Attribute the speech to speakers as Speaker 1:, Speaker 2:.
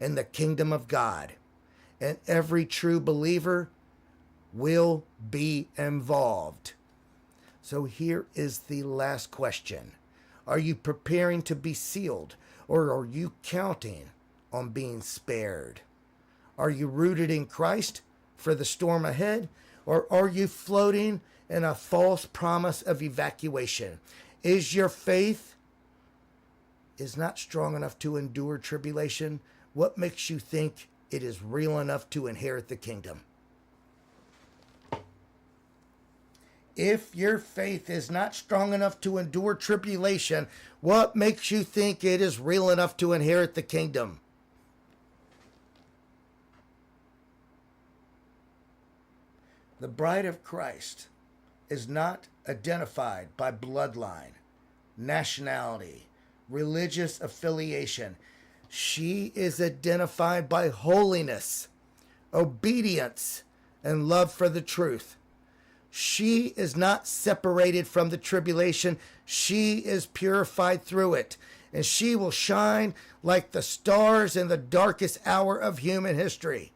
Speaker 1: in the kingdom of God. And every true believer will be involved. So here is the last question. Are you preparing to be sealed, or are you counting on being spared? Are you rooted in Christ for the storm ahead, or are you floating in a false promise of evacuation? Is your faith not strong enough to endure tribulation? What makes you think it is real enough to inherit the kingdom? If your faith is not strong enough to endure tribulation, what makes you think it is real enough to inherit the kingdom? The bride of Christ is not identified by bloodline, nationality, religious affiliation. She is identified by holiness, obedience, and love for the truth. She is not separated from the tribulation. She is purified through it. And she will shine like the stars in the darkest hour of human history.